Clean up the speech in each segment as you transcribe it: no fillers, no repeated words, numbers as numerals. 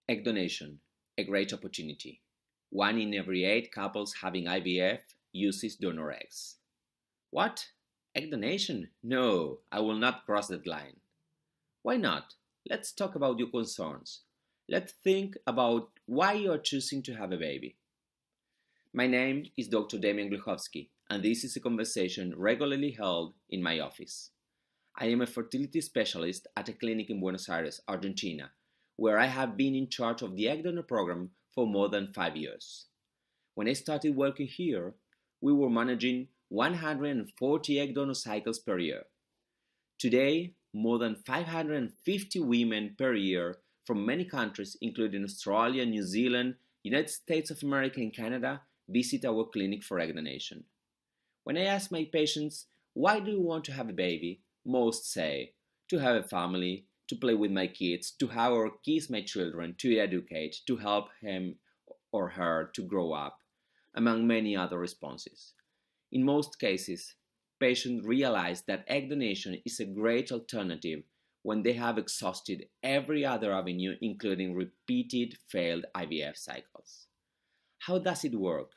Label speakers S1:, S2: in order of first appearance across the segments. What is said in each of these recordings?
S1: Egg donation, a great opportunity. 1 in every 8 couples having IVF uses donor eggs. What? Egg donation? No, I will not cross that line. Why not? Let's talk about your concerns. Let's think about why you are choosing to have a baby. My name is Dr. Damian Gluchowski, and this is a conversation regularly held in my office. I am a fertility specialist at a clinic in Buenos Aires, Argentina, where I have been in charge of the egg donor program for more than 5 years. When I started working here, we were managing 140 egg donor cycles per year. Today, more than 550 women per year from many countries, including Australia, New Zealand, United States of America, and Canada, visit our clinic for egg donation. When I ask my patients, why do you want to have a baby? Most say, to have a family, to play with my kids, to have or kiss my children, to educate, to help him or her to grow up, among many other responses. In most cases, patients realize that egg donation is a great alternative when they have exhausted every other avenue, including repeated failed IVF cycles. How does it work?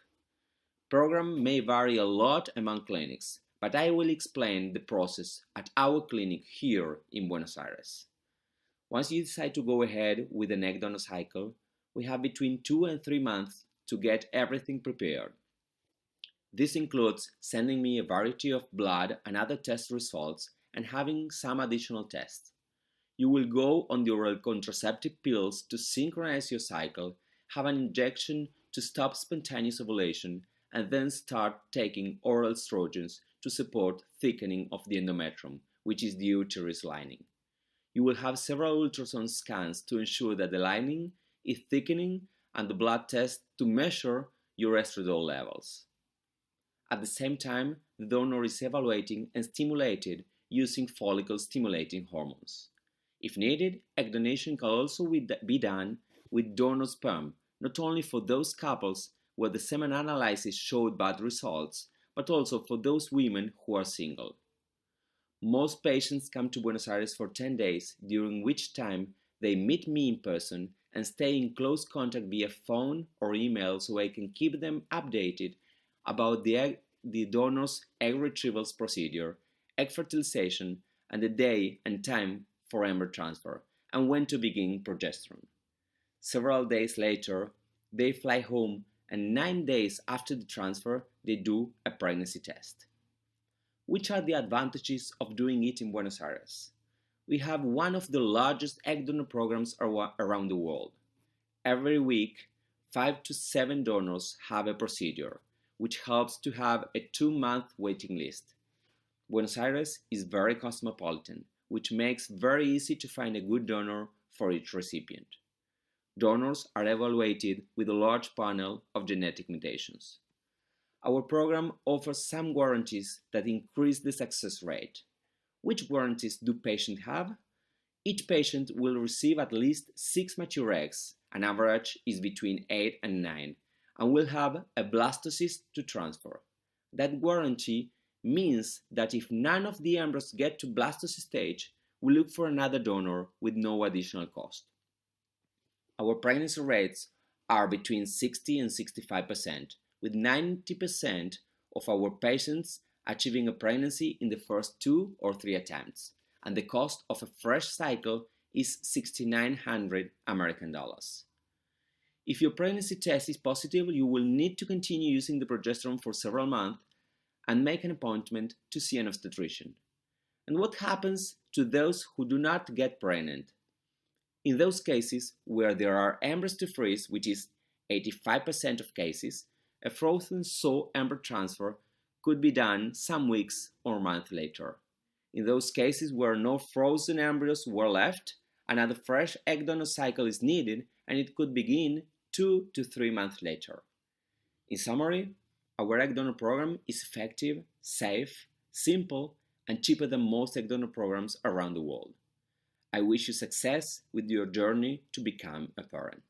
S1: Program may vary a lot among clinics, but I will explain the process at our clinic here in Buenos Aires. Once you decide to go ahead with an egg donor cycle, we have between 2 and 3 months to get everything prepared. This includes sending me a variety of blood and other test results and having some additional tests. You will go on the oral contraceptive pills to synchronize your cycle, have an injection to stop spontaneous ovulation, and then start taking oral estrogens to support thickening of the endometrium, which is the uterus lining. You will have several ultrasound scans to ensure that the lining is thickening and the blood test to measure your estradiol levels. At the same time, the donor is evaluated and stimulated using follicle-stimulating hormones. If needed, egg donation can also be done with donor sperm, not only for those couples where the semen analysis showed bad results, but also for those women who are single. Most patients come to Buenos Aires for 10 days, during which time they meet me in person and stay in close contact via phone or email so I can keep them updated about the donor's egg retrievals procedure, egg fertilization, and the day and time for embryo transfer, and when to begin progesterone. Several days later, they fly home, and 9 days after the transfer, they do a pregnancy test. Which are the advantages of doing it in Buenos Aires? We have one of the largest egg donor programs around the world. Every week, 5 to 7 donors have a procedure, which helps to have a 2-month waiting list. Buenos Aires is very cosmopolitan, which makes very easy to find a good donor for each recipient. Donors are evaluated with a large panel of genetic mutations. Our program offers some guarantees that increase the success rate. Which guarantees do patients have? Each patient will receive at least 6 mature eggs, an average is between 8 and 9, and will have a blastocyst to transfer. That guarantee means that if none of the embryos get to blastocyst stage, we look for another donor with no additional cost. Our pregnancy rates are between 60 and 65%, with 90% of our patients achieving a pregnancy in the first 2 or 3 attempts, and the cost of a fresh cycle is $6,900 American dollars. If your pregnancy test is positive, you will need to continue using the progesterone for several months and make an appointment to see an obstetrician. And what happens to those who do not get pregnant? In those cases where there are embryos to freeze, which is 85% of cases, a frozen sow embryo transfer could be done some weeks or months later. In those cases where no frozen embryos were left, another fresh egg donor cycle is needed, and it could begin 2 to 3 months later. In summary, our egg donor program is effective, safe, simple, and cheaper than most egg donor programs around the world. I wish you success with your journey to become a parent.